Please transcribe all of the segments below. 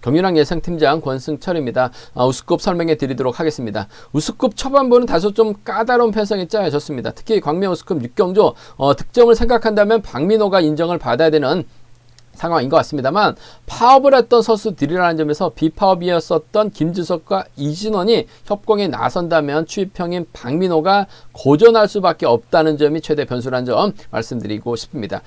경윤왕 예상팀장 권승철입니다. 우수급 설명해 드리도록 하겠습니다. 우수급 초반부는 다소 좀 까다로운 편성이 짜여졌습니다. 특히 광명 우수급 6경주 득점을 생각한다면 박민호가 인정을 받아야 되는 상황인 것 같습니다만, 파업을 했던 선수들이라는 점에서 비파업이었었던 김주석과 이진원이 협공에 나선다면 취입형인 박민호가 고전할 수밖에 없다는 점이 최대 변수라는 점 말씀드리고 싶습니다.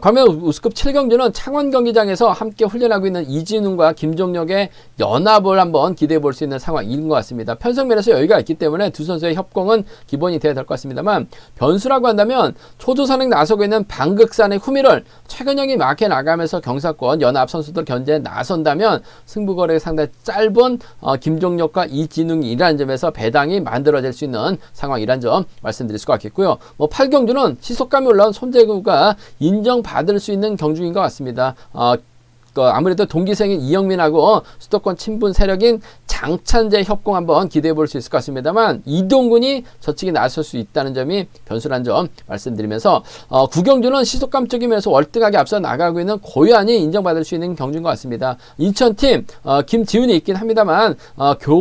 광명 우수급 7경주는 창원 경기장에서 함께 훈련하고 있는 이진훈과 김종혁의 연합을 한번 기대해 볼 수 있는 상황인 것 같습니다. 편성면에서 여유가 있기 때문에 두 선수의 협공은 기본이 돼야 될 것 같습니다만, 변수라고 한다면 초조선행 나서고 있는 방극산의 후미를 최근형이 막혀 나가면서 경사권 연합 선수들 견제에 나선다면 승부거래가 상당히 짧은 김종혁과 이진웅이라는 점에서 배당이 만들어질 수 있는 상황이라는 점 말씀드릴 수가 있겠고요. 8경주는 시속감이 올라온 손재구가 인정받을 수 있는 경주인 것 같습니다. 아무래도 동기생인 이영민하고 수도권 친분 세력인 장찬재 협공 한번 기대해 볼 수 있을 것 같습니다만, 이동군이 저측에 나설 수 있다는 점이 변수라는 점 말씀드리면서 9경주는 시속감 적인 면에서 월등하게 앞서 나가고 있는 고요한이 인정받을 수 있는 경주인 것 같습니다. 인천팀 김지훈이 있긴 합니다만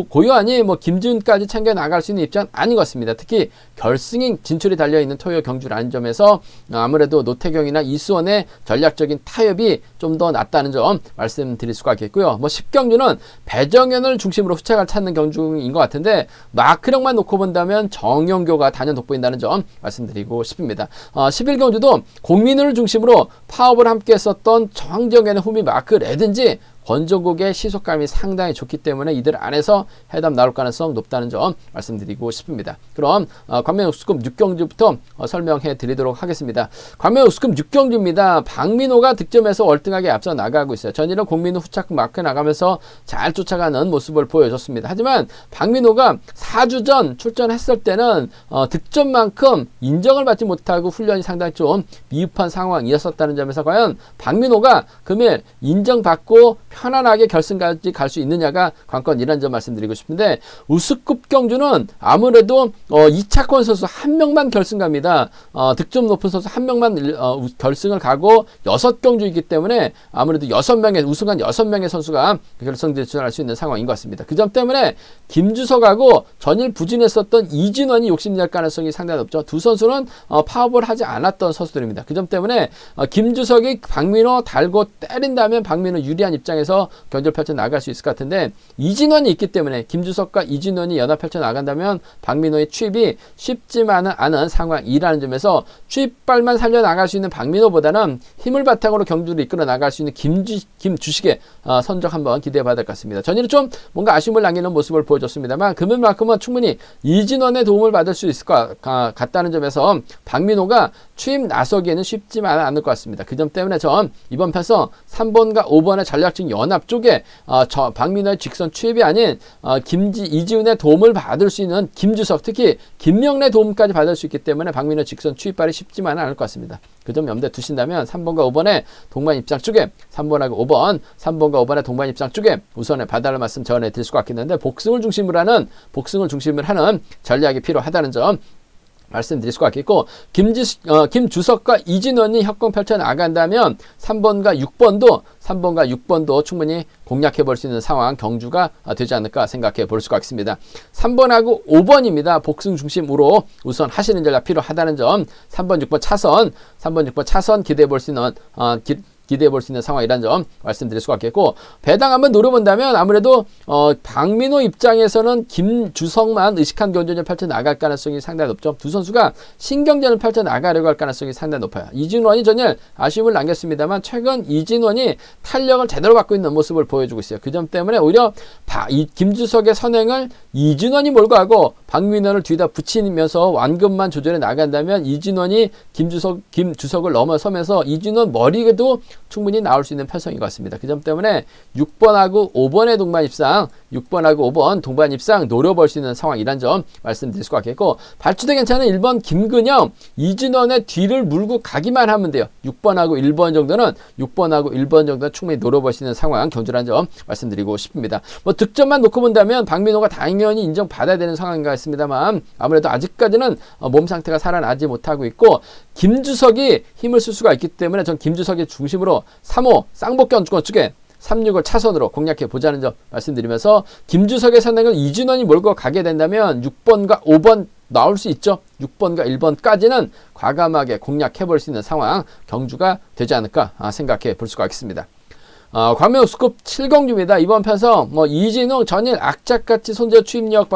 고요한이 김지훈까지 챙겨 나갈 수 있는 입장은 아닌 것 같습니다. 특히 결승인 진출이 달려있는 토요 경주라는 점에서 아무래도 노태경이나 이수원의 전략적인 타협이 좀 더 낫다는 점 말씀드릴 수가 있겠고요. 10경주는 배정현을 중심으로 후차를 찾는 경주인 것 같은데, 마크력만 놓고 본다면 정영교가 단연 돋보인다는 점 말씀드리고 싶습니다. 11경주도 공민을 중심으로 파업을 함께 했었던 정정현의 후미 마크라든지 권종국의 시속감이 상당히 좋기 때문에 이들 안에서 해답 나올 가능성 높다는 점 말씀드리고 싶습니다. 그럼 광명 우수급 6경주부터 설명해 드리도록 하겠습니다. 광명 우수급 6경주입니다. 박민호가 득점에서 월등하게 앞서 나가고 있어요. 전일은 공민호 후착 마크 나가면서 잘 쫓아가는 모습을 보여줬습니다. 하지만 박민호가 4주 전 출전했을 때는 득점만큼 인정을 받지 못하고 훈련이 상당히 좀 미흡한 상황이었었다는 점에서 과연 박민호가 금일 인정받고 편안하게 결승까지 갈 수 있느냐가 관건이라는 점 말씀드리고 싶은데, 우수급 경주는 아무래도 이차권 선수 한 명만 결승 갑니다. 득점 높은 선수 한 명만 결승을 가고 6경주이기 때문에 아무래도 우승한 6명의 선수가 결승 진출할 수 있는 상황인 것 같습니다. 그 점 때문에 김주석하고 전일 부진했었던 이진원이 욕심낼 가능성이 상당히 높죠. 두 선수는 파업을 하지 않았던 선수들입니다. 그 점 때문에 김주석이 박민호 달고 때린다면 박민호 유리한 입장에서 견제를 펼쳐 나갈 수 있을 것 같은데, 이진원이 있기 때문에 김주석과 이진원이 연합 펼쳐 나간다면 박민호의 취입이 쉽지만은 않은 상황이라는 점에서 취입발만 살려 나갈 수 있는 박민호보다는 힘을 바탕으로 경주를 이끌어 나갈 수 있는 김주식의 선적 한번 기대해 봐야 될 것 같습니다. 전일은 좀 뭔가 아쉬움을 남기는 모습을 보여줬습니다만, 금일만큼은 충분히 이진원의 도움을 받을 수 있을 것 같다는 점에서 박민호가 취입 나서기에는 쉽지만 않을 것 같습니다. 그 점 때문에 전 이번 편성 3번과 5번의 전략적 연합 쪽에 박민호의 직선 취입이 아닌 이지훈의 도움을 받을 수 있는 김주석, 특히 김명래 도움까지 받을 수 있기 때문에 박민호 직선 취입발이 쉽지만은 않을 것 같습니다. 그 점 염두에 두신다면 3번과 5번의 동반 입장 쪽에 3번과 5번의 동반 입장 쪽에 우선의 바다를 말씀 전해드릴 수가 있겠는데, 복승을 중심으로 하는 전략이 필요하다는 점 말씀드릴 수가 있겠고, 김주석과 이진원이 협공 펼쳐 나간다면 3번과 6번도 충분히 공략해 볼 수 있는 상황 경주가 되지 않을까 생각해 볼 수가 있습니다. 3번하고 5번입니다. 복승 중심으로 우선 하시는 전략 필요하다는 점, 3번, 6번 차선 기대해 볼 수 있는 상황이라는 점 말씀드릴 수가 있겠고, 배당 한번 노려본다면 아무래도 박민호 입장에서는 김주석만 의식한 경전을 펼쳐 나갈 가능성이 상당히 높죠. 두 선수가 신경전을 펼쳐 나가려고 할 가능성이 상당히 높아요. 이진원이 전일 아쉬움을 남겼습니다만 최근 이진원이 탄력을 제대로 받고 있는 모습을 보여주고 있어요. 그 점 때문에 오히려 김주석의 선행을 이진원이 몰고 가고 박민호를 뒤다 붙이면서 완급만 조절해 나간다면 이진원이 김주석을 넘어서면서 이진원 머리에도 충분히 나올 수 있는 편성인 것 같습니다. 그 점 때문에 6번하고 5번의 동반 입상 노려볼 수 있는 상황이란 점 말씀드릴 수가 있겠고, 발주도 괜찮은 1번 김근영, 이진원의 뒤를 물고 가기만 하면 돼요. 6번하고 1번 정도는 충분히 노려볼 수 있는 상황 경주라는 점 말씀드리고 싶습니다. 득점만 놓고 본다면 박민호가 당연히 인정받아야 되는 상황인 것 같습니다만, 아무래도 아직까지는 몸 상태가 살아나지 못하고 있고, 김주석이 힘을 쓸 수가 있기 때문에 전 김주석의 중심으로 3호 쌍복견주권 쪽에 3, 6을 차선으로 공략해 보자는 점 말씀드리면서 김주석의 선행을 이진원이 몰고 가게 된다면 6번과 5번 나올 수 있죠. 6번과 1번까지는 과감하게 공략해 볼 수 있는 상황, 경주가 되지 않을까 생각해 볼 수가 있습니다. 광명 우스컵 7경주입니다. 이번 편성 이진웅 전일 악착같이 손재우 추임력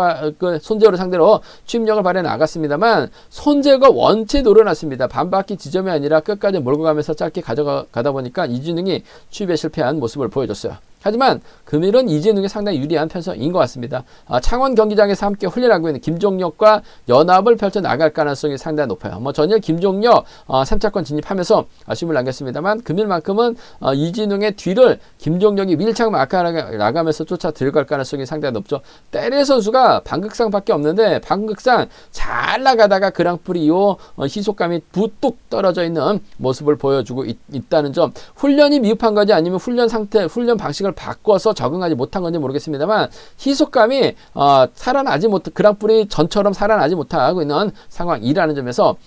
손재우를 상대로 추임력을 발휘해 나갔습니다만 손재우가 원체 노려놨습니다. 반바퀴 지점이 아니라 끝까지 몰고 가면서 짧게 가져가다 보니까 이진웅이 추입에 실패한 모습을 보여줬어요. 하지만 금일은 이진웅이 상당히 유리한 편성인 것 같습니다. 창원 경기장에서 함께 훈련하고 있는 김종혁과 연합을 펼쳐 나갈 가능성이 상당히 높아요. 전일 김종혁 3차권 진입하면서 아쉬움을 남겼습니다만 금일만큼은 이진웅의 뒤를 김종혁이 밀착 마크하게 나가면서 쫓아 들어갈 가능성이 상당히 높죠. 때릴 선수가 방극상밖에 없는데 방극상 잘 나가다가 그랑프리 이후 희속감이 부뚝 떨어져 있는 모습을 보여주고 있다는 점, 훈련이 미흡한 건지 아니면 훈련 방식을 바꿔서 적응하지 못한 건지 모르겠습니다만 희속감이 살아나지 그랑프리 전처럼 살아나지 못하고 있는 상황이라는 점에서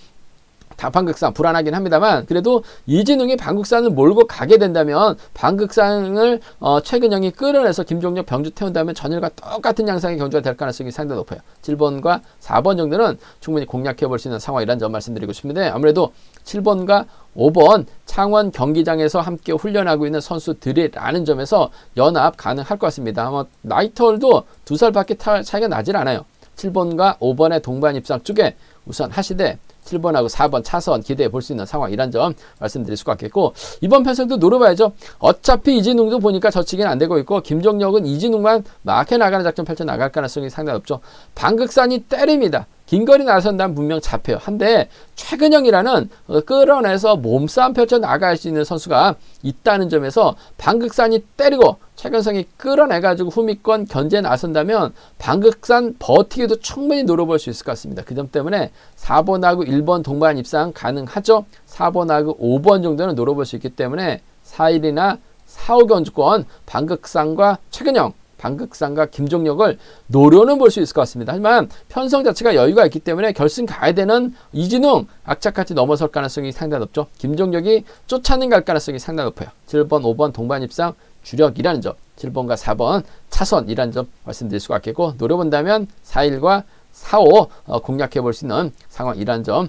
방극상 불안하긴 합니다만 그래도 이진웅이 방극상을 몰고 가게 된다면 방극상을 최근영이 끌어내서 김종혁 병주 태운다면 전일과 똑같은 양상의 경주가 될 가능성이 상당히 높아요. 7번과 4번 정도는 충분히 공략해 볼 수 있는 상황이라는 점 말씀드리고 싶은데 아무래도 7번과 5번 창원 경기장에서 함께 훈련하고 있는 선수들이라는 점에서 연합 가능할 것 같습니다. 나이터홀도 2살밖에 차이가 나질 않아요. 7번과 5번의 동반 입상 쪽에 우선 하시되 7번하고 4번 차선 기대해 볼 수 있는 상황이란 점 말씀드릴 수가 있겠고, 이번 편성도 노려봐야죠. 어차피 이진웅도 보니까 저치기는 안 되고 있고 김종혁은 이진웅만 막해 나가는 작전 펼쳐 나갈 가능성이 상당히 높죠. 방극산이 때립니다. 긴 거리 나선다면 분명 잡혀요. 한데 최근영이라는 끌어내서 몸싸움 펼쳐 나갈 수 있는 선수가 있다는 점에서 방극산이 때리고 최근성이 끌어내가지고 후미권 견제에 나선다면 방극산 버티기도 충분히 노려볼 수 있을 것 같습니다. 그 점 때문에 4번하고 1번 동반 입상 가능하죠. 4번하고 5번 정도는 노려볼 수 있기 때문에 4일이나 4, 5 경주권 방극산과 최근영, 방극상과 김종혁을 노려는 볼 수 있을 것 같습니다. 하지만 편성 자체가 여유가 있기 때문에 결승 가야 되는 이진웅 악착같이 넘어설 가능성이 상당히 높죠. 김종혁이 쫓아는 갈 가능성이 상당히 높아요. 7번, 5번 동반 입상 주력이라는 점, 7번과 4번 차선이라는 점 말씀드릴 수가 있겠고, 노려본다면 4일과 4, 5 공략해 볼 수 있는 상황이라는 점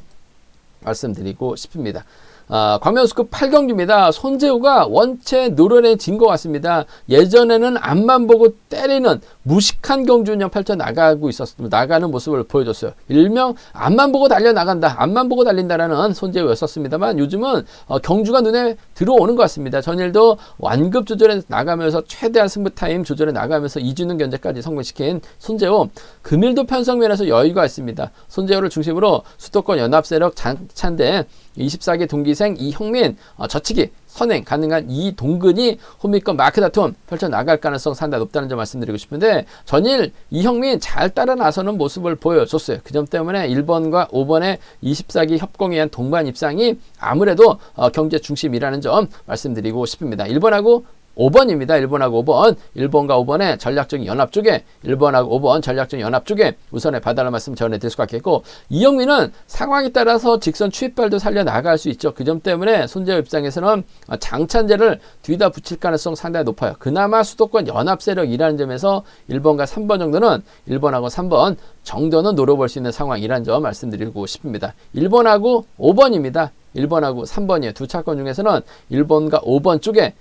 말씀드리고 싶습니다. 광명우스컵 8경주입니다. 손재우가 원체 노련해진 것 같습니다. 예전에는 앞만 보고 때리는 무식한 경주운영 펼쳐 나가는 모습을 보여줬어요. 일명 앞만 보고 달려나간다, 앞만 보고 달린다라는 손재우였었습니다만 요즘은 경주가 눈에 들어오는 것 같습니다. 전일도 완급 조절에 나가면서 최대한 승부 타임 조절에 나가면서 이진웅 견제까지 성공시킨 손재우, 금일도 편성면에서 여유가 있습니다. 손재우를 중심으로 수도권 연합세력 장찬된 24기 동기생 이형민, 저치기 선행 가능한 이동근이 호미권 마크 다툼 펼쳐 나갈 가능성 상당히 높다는 점 말씀드리고 싶은데, 전일 이형민 잘 따라 나서는 모습을 보여줬어요. 그 점 때문에 1번과 5번의 24기 협공에 의한 동반 입상이 아무래도 경제 중심이라는 점 말씀드리고 싶습니다. 1번하고 5번입니다. 1번하고 5번. 1번과 5번의 전략적인 연합 쪽에, 1번하고 5번 전략적인 연합 쪽에 우선에 봐달라는 말씀 전해드릴 수가 있겠고, 이영민은 상황에 따라서 직선 추입발도 살려나갈 수 있죠. 그 점 때문에 손재우 입장에서는 장찬재를 뒤다 붙일 가능성 상당히 높아요. 그나마 수도권 연합 세력이라는 점에서 1번과 3번 정도는, 1번하고 3번 정도는 노려볼 수 있는 상황이라는 점 말씀드리고 싶습니다. 1번하고 5번입니다. 1번하고 3번이에요. 두 차권 중에서는 1번과 5번 쪽에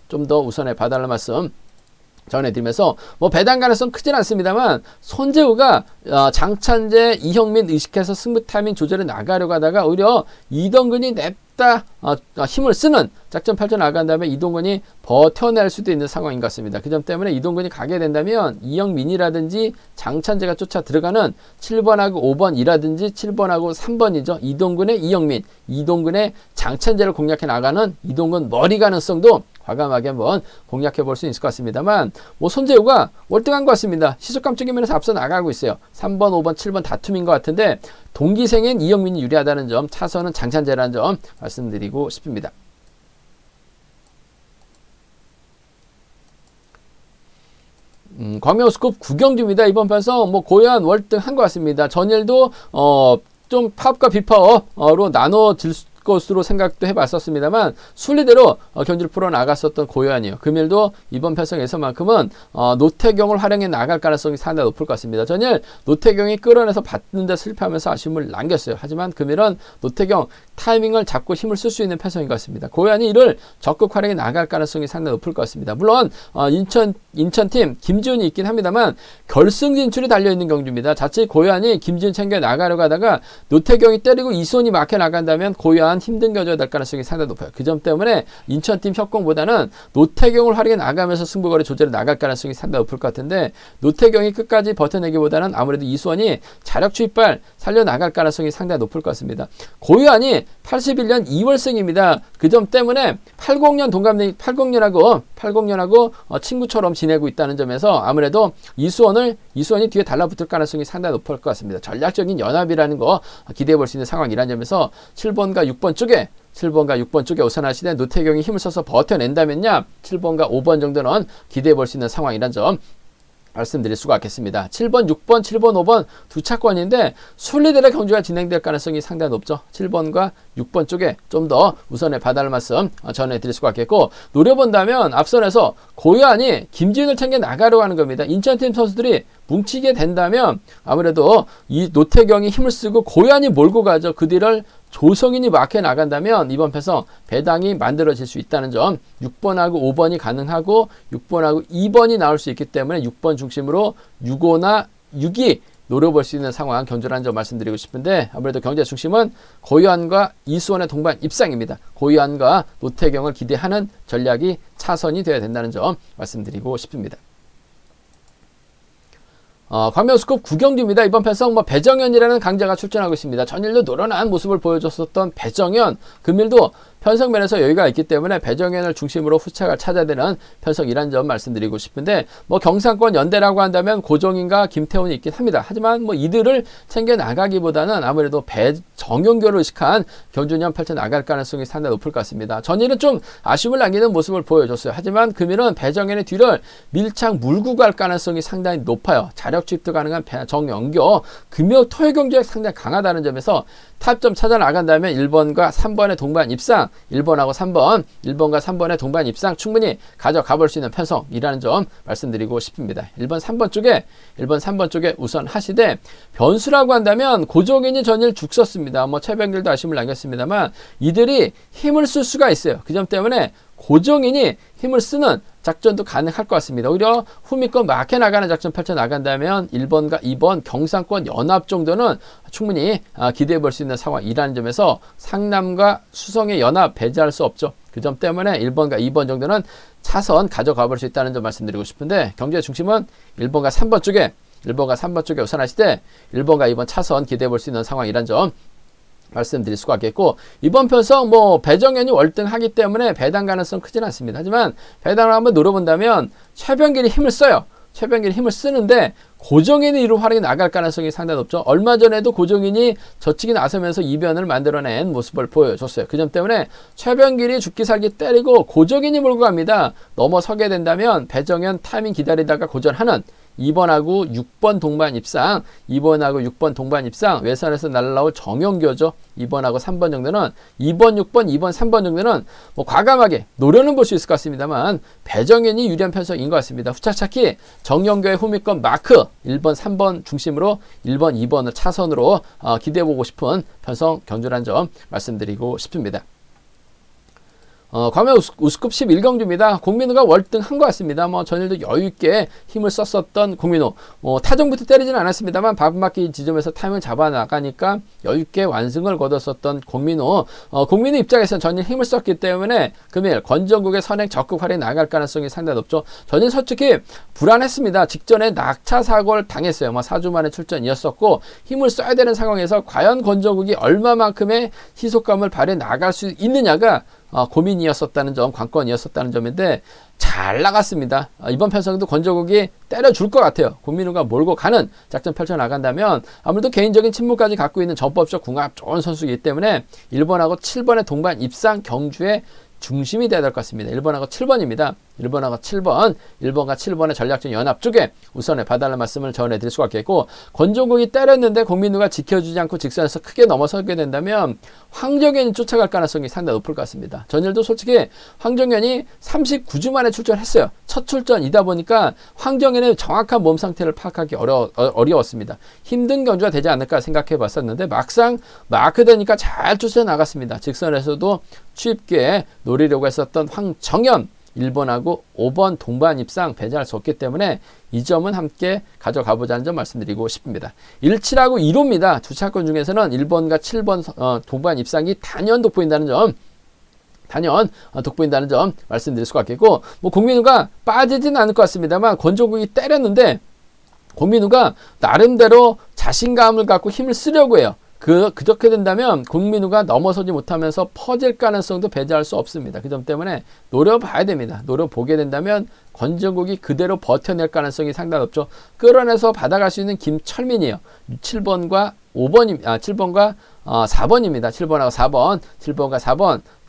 좀 더 우선에 봐달라는 말씀 전해드리면서 배당 가능성 크진 않습니다만 손재우가 장찬재, 이형민 의식해서 승부 타이밍 조절해 나가려고 하다가 오히려 이동근이 냅다 힘을 쓰는 작전 펼쳐 나간 다음에 이동근이 버텨낼 수도 있는 상황인 것 같습니다. 그 점 때문에 이동근이 가게 된다면 이형민이라든지 장찬재가 쫓아 들어가는 7번하고 5번이라든지 7번하고 3번이죠. 이동근의 이형민, 이동근의 장찬재를 공략해 나가는 이동근 머리 가능성도 과감하게 한번 공략해 볼 수 있을 것 같습니다만, 손재우가 월등한 것 같습니다. 시속감적인 면에서 앞서 나가고 있어요. 3번, 5번, 7번 다툼인 것 같은데 동기생인 이형민이 유리하다는 점, 차선은 장찬재라는 점 말씀드리고 싶습니다. 광명우스컵 9경주입니다. 이번 편성 고연 월등한 것 같습니다. 전일도 좀 파업과 비파업으로 나눠질 것으로 생각도 해봤었습니다만 순리대로 경기를 풀어나갔었던 고요한이요. 금일도 이번 편성에서만큼은 노태경을 활용해 나갈 가능성이 상당히 높을 것 같습니다. 전일 노태경이 끌어내서 받는데 실패하면서 아쉬움을 남겼어요. 하지만 금일은 노태경 타이밍을 잡고 힘을 쓸 수 있는 편성인 것 같습니다. 고요한이 이를 적극 활용해 나갈 가능성이 상당히 높을 것 같습니다. 물론 인천팀 김지훈이 있긴 합니다만 결승 진출이 달려있는 경주입니다. 자칫 고요한이 김지훈 챙겨 나가려고 하다가 노태경이 때리고 이수원이 막혀 나간다면 고요한 힘든 겨져야 될 가능성이 상당히 높아요. 그 점 때문에 인천팀 협공보다는 노태경을 활용해 나가면서 승부거리 조절해 나갈 가능성이 상당히 높을 것 같은데 노태경이 끝까지 버텨내기보다는 아무래도 이수원이 자력 추입발 살려나갈 가능성이 상당히 높을 것 같습니다. 고요한이 81년 2월생입니다. 그 점 때문에 80년하고 친구처럼 지내고 있다는 점에서 아무래도 이수원이 뒤에 달라붙을 가능성이 상당히 높을 것 같습니다. 전략적인 연합이라는 거 기대해 볼 수 있는 상황이라는 점에서 7번과 6번 쪽에 우선하시되 노태경이 힘을 써서 버텨낸다면요 7번과 5번 정도는 기대해 볼 수 있는 상황이라는 점 말씀드릴 수가 있겠습니다. 7번, 6번, 7번, 5번 두 차권인데 순리대로 경주가 진행될 가능성이 상당히 높죠. 7번과 6번 쪽에 좀 더 우선에 봐달라는 말씀 전해드릴 수가 있겠고 노려본다면 앞선에서 고요한이 김지훈을 챙겨 나가려고 하는 겁니다. 인천팀 선수들이 뭉치게 된다면 아무래도 이 노태경이 힘을 쓰고 고요한이 몰고 가죠. 그 뒤를 조성인이 막혀 나간다면 이번 편성 배당이 만들어질 수 있다는 점 6번하고 5번이 가능하고 6번하고 2번이 나올 수 있기 때문에 6번 중심으로 6호나 6이 노려볼 수 있는 상황 견주라는 점 말씀드리고 싶은데 아무래도 경제 중심은 고요한과 이수원의 동반 입상입니다. 고요한과 노태경을 기대하는 전략이 차선이 되어야 된다는 점 말씀드리고 싶습니다. 광명우스컵 9경기입니다. 이번 편성 배정현이라는 강자가 출전하고 있습니다. 전일도 노련한 모습을 보여줬었던 배정현, 금일도 편성면에서 여유가 있기 때문에 배정현을 중심으로 후차가 찾아야 되는 편성이란 점 말씀드리고 싶은데 경상권 연대라고 한다면 고종인과 김태훈이 있긴 합니다. 하지만 이들을 챙겨 나가기보다는 아무래도 배정현교를 의식한 경주년 펼쳐 나갈 가능성이 상당히 높을 것 같습니다. 전일은 좀 아쉬움을 남기는 모습을 보여줬어요. 하지만 금일은 배정현의 뒤를 밀착 물고 갈 가능성이 상당히 높아요. 자력 주입도 가능한 배정현교, 금요 토요 경주에 상당히 강하다는 점에서 탑점 찾아 나간다면 1번과 3번의 동반 입상 1번과 3번의 동반 입상 충분히 가져가 볼 수 있는 편성이라는 점 말씀드리고 싶습니다. 1번, 3번 쪽에 우선 하시되 변수라고 한다면 고종인이 전일 죽 썼습니다. 최병길도 아쉬움을 남겼습니다만 이들이 힘을 쓸 수가 있어요. 그 점 때문에 고종인이 힘을 쓰는 작전도 가능할 것 같습니다. 오히려 후미권 막혀 나가는 작전 펼쳐 나간다면 1번과 2번 경상권 연합 정도는 충분히 기대해 볼 수 있는 상황이라는 점에서 상남과 수성의 연합 배제할 수 없죠. 그 점 때문에 1번과 2번 정도는 차선 가져가 볼 수 있다는 점 말씀드리고 싶은데 경주의 중심은 1번과 3번 쪽에 우선하시되 1번과 2번 차선 기대해 볼 수 있는 상황이라는 점 말씀드릴 수가 있겠고 이번 편성 배정현이 월등하기 때문에 배당 가능성 크진 않습니다. 하지만 배당을 한번 노려본다면 최병길이 힘을 써요. 최병길이 힘을 쓰는데 고종인이 이로 활용해 나갈 가능성이 상당히 높죠. 얼마 전에도 고종인이 젖히기 나서면서 이변을 만들어낸 모습을 보여줬어요. 그 점 때문에 최병길이 죽기 살기 때리고 고종인이 몰고 갑니다. 넘어서게 된다면 배정현 타이밍 기다리다가 고전하는 2번하고 6번 동반 입상, 외선에서 날라올 정영교죠. 2번하고 3번 정도는 2번, 3번 정도는 과감하게 노려는 볼 수 있을 것 같습니다만 배정현이 유리한 편성인 것 같습니다. 후차차키 정영교의 후미권 마크 1번, 3번 중심으로 1번, 2번을 차선으로 기대해보고 싶은 편성 견주란 점 말씀드리고 싶습니다. 광명 우스컵 11경주입니다. 공민호가 월등한 것 같습니다. 전일도 여유있게 힘을 썼었던 공민호. 타정부터 때리지는 않았습니다만 바쁜바퀴 지점에서 타임을 잡아 나가니까 여유있게 완승을 거뒀었던 공민호. 공민호 입장에서는 전일 힘을 썼기 때문에 금일 권정국의 선행 적극 활용해 나갈 가능성이 상당히 높죠. 전일 솔직히 불안했습니다. 직전에 낙차 사고를 당했어요. 4주 만에 출전이었었고 힘을 써야 되는 상황에서 과연 권정국이 얼마만큼의 희속감을 발휘해 나갈 수 있느냐가 고민이었었다는 점, 관건이었었다는 점인데 잘 나갔습니다. 이번 편성도 권정국이 때려줄 것 같아요. 고민우가 몰고 가는 작전 펼쳐나간다면 아무래도 개인적인 친목까지 갖고 있는 전법적 궁합 좋은 선수이기 때문에 1번하고 7번의 동반 입상 경주의 중심이 되어야 될 것 같습니다. 1번하고 7번입니다. 1번하고 7번, 1번과 7번의 전략적 연합 쪽에 우선에 봐달라는 말씀을 전해드릴 수가 있겠고, 권종국이 때렸는데 공민우가 지켜주지 않고 직선에서 크게 넘어서게 된다면 황정현이 쫓아갈 가능성이 상당히 높을 것 같습니다. 전일도 솔직히 황정현이 39주 만에 출전했어요. 첫 출전이다 보니까 황정현의 정확한 몸 상태를 파악하기 어려웠습니다. 힘든 경주가 되지 않을까 생각해 봤었는데 막상 마크되니까 잘 쫓아 나갔습니다. 직선에서도 쉽게 노리려고 했었던 황정현 1번하고 5번 동반 입상 배제할 수 없기 때문에 이 점은 함께 가져가 보자는 점 말씀드리고 싶습니다. 17하고 2로입니다. 두 차권 중에서는 1번과 7번 동반 입상이 단연 돋보인다는 점 말씀드릴 수가 있겠고, 뭐 공민우가 빠지진 않을 것 같습니다만 권종국이 때렸는데 공민우가 나름대로 자신감을 갖고 힘을 쓰려고 해요. 그렇게 된다면 공민우가 넘어서지 못하면서 퍼질 가능성도 배제할 수 없습니다. 그 점 때문에 노려봐야 됩니다. 노려보게 된다면 권정국이 그대로 버텨낼 가능성이 상당히 높죠. 끌어내서 받아갈 수 있는 김철민이에요. 7번과 4번입니다. 7번과 4번,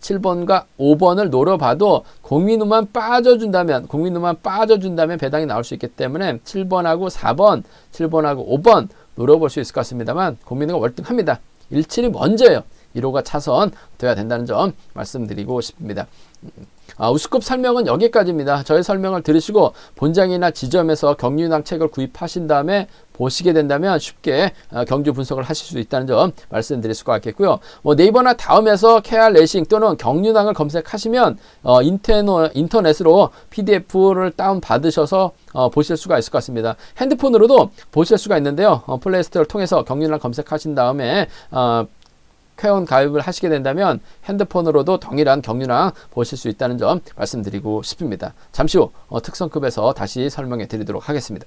7번과 5번을 노려봐도 공민우만 빠져준다면 배당이 나올 수 있기 때문에 7번하고 4번, 7번하고 5번 노려볼 수 있을 것 같습니다만 공민우가 월등합니다. 17이 먼저예요. 1호가 차선 돼야 된다는 점 말씀드리고 싶습니다. 우스컵 설명은 여기까지입니다. 저의 설명을 들으시고 본장이나 지점에서 경륜왕 책을 구입하신 다음에 보시게 된다면 쉽게 경주 분석을 하실 수 있다는 점 말씀드릴 수가 있겠고요. 네이버나 다음에서 KR 레이싱 또는 경륜왕을 검색하시면 인터넷으로 PDF를 다운 받으셔서 보실 수가 있을 것 같습니다. 핸드폰으로도 보실 수가 있는데요. 플레이스토어를 통해서 경륜왕 검색하신 다음에 회원 가입을 하시게 된다면 핸드폰으로도 동일한 경륜왕 보실 수 있다는 점 말씀드리고 싶습니다. 잠시 후 특성급에서 다시 설명해 드리도록 하겠습니다.